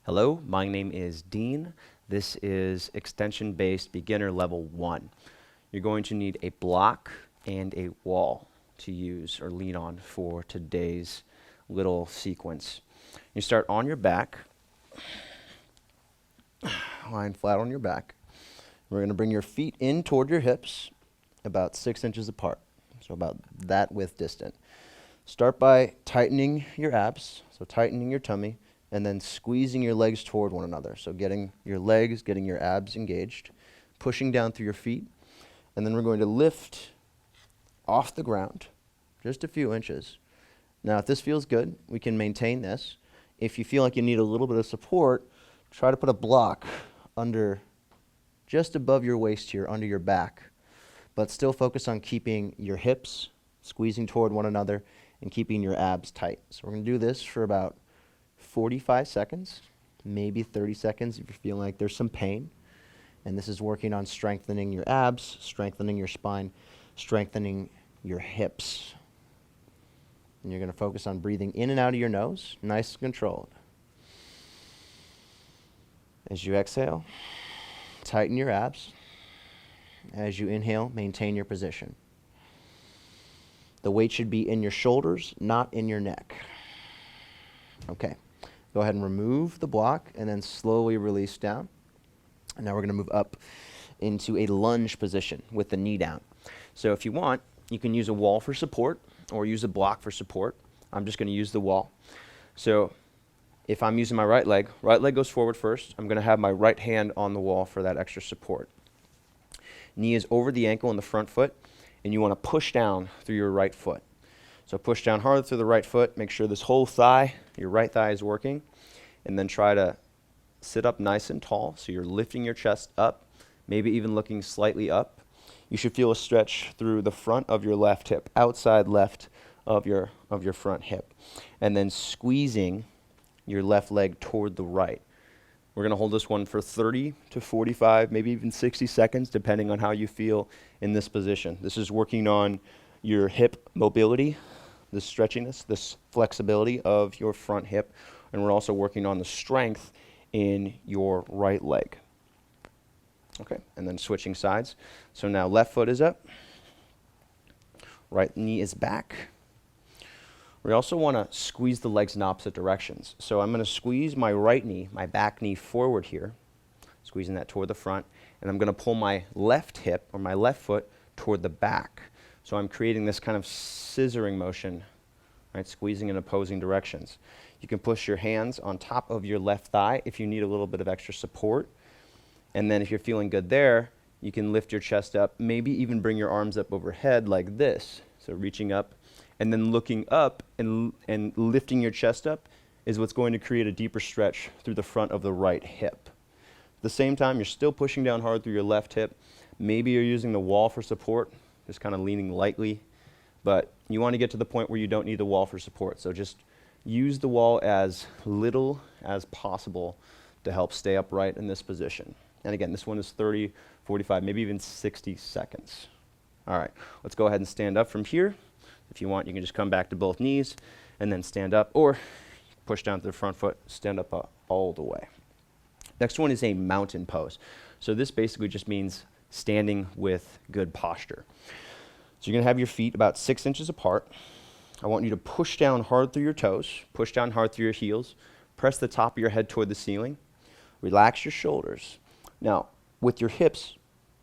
Hello, my name is Dean. This is extension-based beginner level 1. You're going to need a block and a wall to use or lean on for today's little sequence. You start on your back, lying flat on your back. We're going to bring your feet in toward your hips, about 6 inches apart, so about that width distant. Start by tightening your abs, so tightening your tummy, and then squeezing your legs toward one another. So getting your legs, getting your abs engaged, pushing down through your feet, and then we're going to lift off the ground just a few inches. Now, if this feels good, we can maintain this. If you feel like you need a little bit of support, try to put a block under, just above your waist here, under your back, but still focus on keeping your hips squeezing toward one another and keeping your abs tight. So we're going to do this for about 45 seconds, maybe 30 seconds if you feel like there's some pain. And this is working on strengthening your abs, strengthening your spine, strengthening your hips. And you're going to focus on breathing in and out of your nose, nice and controlled. As you exhale, tighten your abs. As you inhale, maintain your position. The weight should be in your shoulders, not in your neck. Okay. Go ahead and remove the block and then slowly release down. And now we're going to move up into a lunge position with the knee down. So if you want, you can use a wall for support or use a block for support. I'm just going to use the wall. So if I'm using my right leg goes forward first. I'm going to have my right hand on the wall for that extra support. Knee is over the ankle in the front foot, and you want to push down through your right foot. So push down hard through the right foot. Make sure this whole thigh, your right thigh, is working. And then try to sit up nice and tall. So you're lifting your chest up, maybe even looking slightly up. You should feel a stretch through the front of your left hip, outside left of your front hip. And then squeezing your left leg toward the right. We're going to hold this one for 30 to 45, maybe even 60 seconds, depending on how you feel in this position. This is working on your hip mobility, the stretchiness, this flexibility of your front hip, and we're also working on the strength in your right leg. Okay, and then switching sides. So now left foot is up, right knee is back. We also want to squeeze the legs in opposite directions. So I'm going to squeeze my right knee, my back knee forward here, squeezing that toward the front, and I'm going to pull my left hip or my left foot toward the back. So I'm creating this kind of scissoring motion, right, squeezing in opposing directions. You can push your hands on top of your left thigh if you need a little bit of extra support. And then if you're feeling good there, you can lift your chest up, maybe even bring your arms up overhead like this. So reaching up and then looking up and lifting your chest up is what's going to create a deeper stretch through the front of the right hip. At the same time, you're still pushing down hard through your left hip. Maybe you're using the wall for support, just kind of leaning lightly, but you want to get to the point where you don't need the wall for support. So just use the wall as little as possible to help stay upright in this position. And again, this one is 30, 45, maybe even 60 seconds. All right, let's go ahead and stand up from here. If you want, you can just come back to both knees and then stand up, or push down to the front foot, stand up all the way. Next one is a mountain pose. So this basically just means standing with good posture. So you're going to have your feet about 6 inches apart. I want you to push down hard through your toes, push down hard through your heels, press the top of your head toward the ceiling, relax your shoulders. Now, with your hips,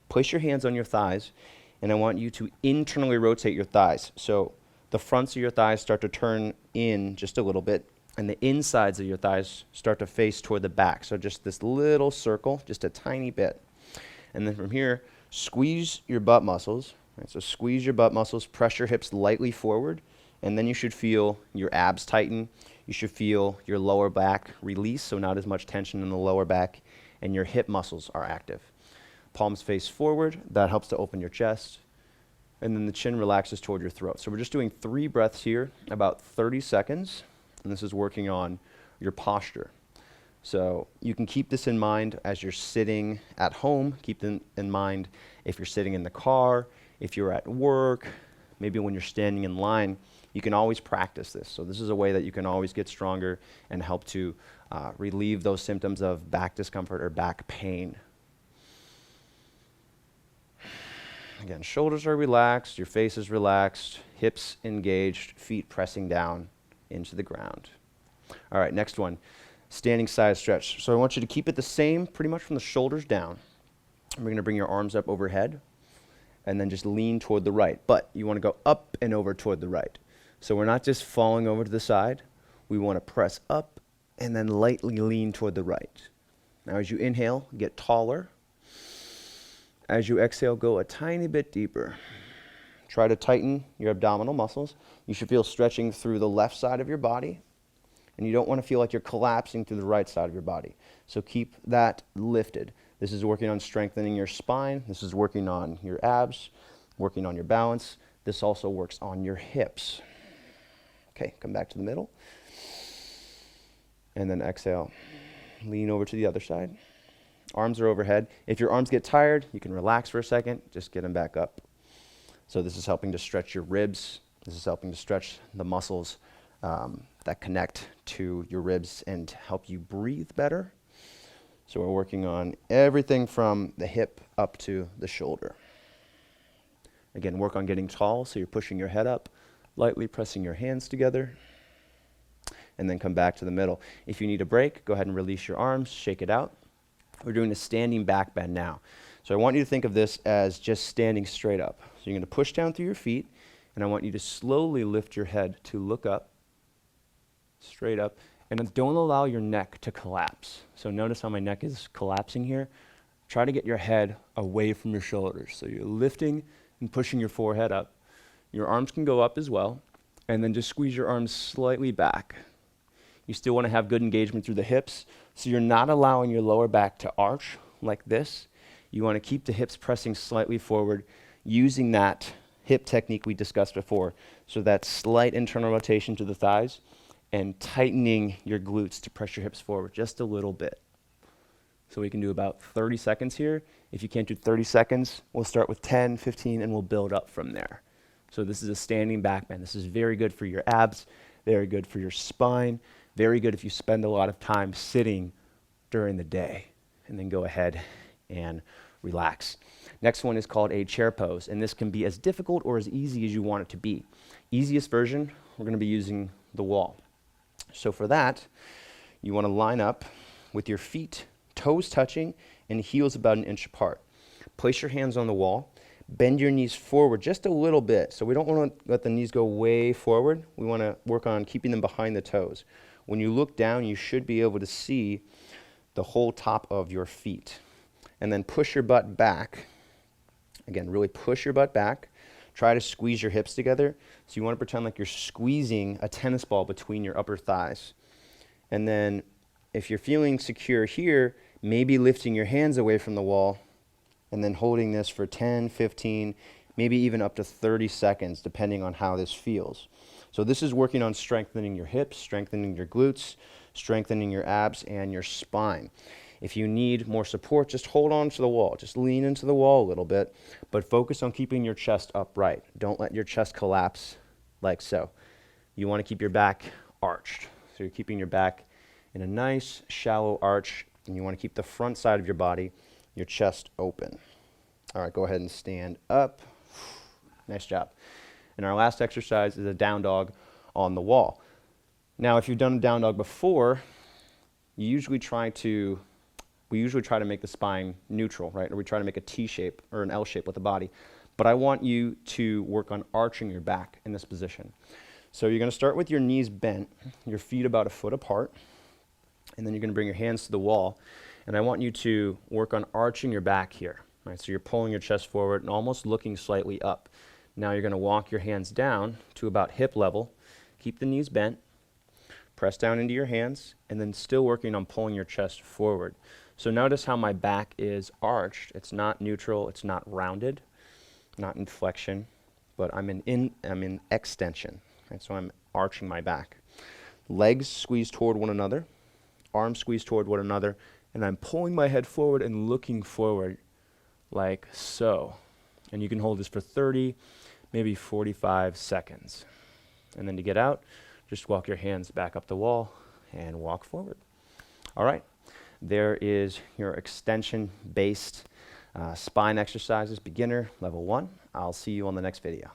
place your hands on your thighs, and I want you to internally rotate your thighs. So the fronts of your thighs start to turn in just a little bit, and the insides of your thighs start to face toward the back. So just this little circle, just a tiny bit. And then from here, squeeze your butt muscles. Right, so squeeze your butt muscles, press your hips lightly forward, and then you should feel your abs tighten. You should feel your lower back release, so not as much tension in the lower back, and your hip muscles are active. Palms face forward. That helps to open your chest. And then the chin relaxes toward your throat. So we're just doing 3 breaths here, about 30 seconds, and this is working on your posture. So you can keep this in mind as you're sitting at home. Keep it in mind if you're sitting in the car, if you're at work, maybe when you're standing in line. You can always practice this. So this is a way that you can always get stronger and help to relieve those symptoms of back discomfort or back pain. Again, shoulders are relaxed, your face is relaxed, hips engaged, feet pressing down into the ground. All right, next one, standing side stretch. So I want you to keep it the same pretty much from the shoulders down. And we're going to bring your arms up overhead and then just lean toward the right. But you want to go up and over toward the right. So we're not just falling over to the side. We want to press up and then lightly lean toward the right. Now as you inhale, get taller. As you exhale, go a tiny bit deeper. Try to tighten your abdominal muscles. You should feel stretching through the left side of your body, and you don't want to feel like you're collapsing through the right side of your body. So keep that lifted. This is working on strengthening your spine. This is working on your abs, working on your balance. This also works on your hips. Okay, come back to the middle. And then exhale. Lean over to the other side. Arms are overhead. If your arms get tired, you can relax for a second. Just get them back up. So this is helping to stretch your ribs. This is helping to stretch the muscles that connect to your ribs and help you breathe better. So we're working on everything from the hip up to the shoulder. Again, work on getting tall, so you're pushing your head up, lightly pressing your hands together, and then come back to the middle. If you need a break, go ahead and release your arms, shake it out. We're doing a standing back bend now. So I want you to think of this as just standing straight up. So you're going to push down through your feet, and I want you to slowly lift your head to look up, straight up, and then don't allow your neck to collapse. So notice how my neck is collapsing here. Try to get your head away from your shoulders. So you're lifting and pushing your forehead up. Your arms can go up as well, and then just squeeze your arms slightly back. You still want to have good engagement through the hips, so you're not allowing your lower back to arch like this. You want to keep the hips pressing slightly forward, using that hip technique we discussed before. So that slight internal rotation to the thighs and tightening your glutes to press your hips forward just a little bit. So we can do about 30 seconds here. If you can't do 30 seconds, we'll start with 10, 15, and we'll build up from there. So this is a standing back bend. This is very good for your abs, very good for your spine, very good if you spend a lot of time sitting during the day. And then go ahead and relax. Next one is called a chair pose, and this can be as difficult or as easy as you want it to be. Easiest version, we're going to be using the wall. So for that, you want to line up with your feet, toes touching, and heels about an inch apart. Place your hands on the wall. Bend your knees forward just a little bit. So we don't want to let the knees go way forward. We want to work on keeping them behind the toes. When you look down, you should be able to see the whole top of your feet. And then push your butt back. Again, really push your butt back. Try to squeeze your hips together. So you want to pretend like you're squeezing a tennis ball between your upper thighs. And then if you're feeling secure here, maybe lifting your hands away from the wall and then holding this for 10, 15, maybe even up to 30 seconds, depending on how this feels. So this is working on strengthening your hips, strengthening your glutes, strengthening your abs and your spine. If you need more support, just hold on to the wall. Just lean into the wall a little bit, but focus on keeping your chest upright. Don't let your chest collapse like so. You want to keep your back arched. So you're keeping your back in a nice, shallow arch, and you want to keep the front side of your body, your chest open. All right, go ahead and stand up. Nice job. And our last exercise is a down dog on the wall. Now, if you've done a down dog before, we usually try to make the spine neutral, right? Or we try to make a T shape or an L shape with the body. But I want you to work on arching your back in this position. So you're going to start with your knees bent, your feet about a foot apart, and then you're going to bring your hands to the wall. And I want you to work on arching your back here, right? So you're pulling your chest forward and almost looking slightly up. Now you're going to walk your hands down to about hip level. Keep the knees bent. Press down into your hands, and then still working on pulling your chest forward. So notice how my back is arched. It's not neutral, it's not rounded, not in flexion, but I'm in extension. Right? So I'm arching my back. Legs squeeze toward one another, arms squeeze toward one another, and I'm pulling my head forward and looking forward like so. And you can hold this for 30, maybe 45 seconds. And then to get out, just walk your hands back up the wall and walk forward. All right, there is your extension-based spine exercises, beginner, level 1. I'll see you on the next video.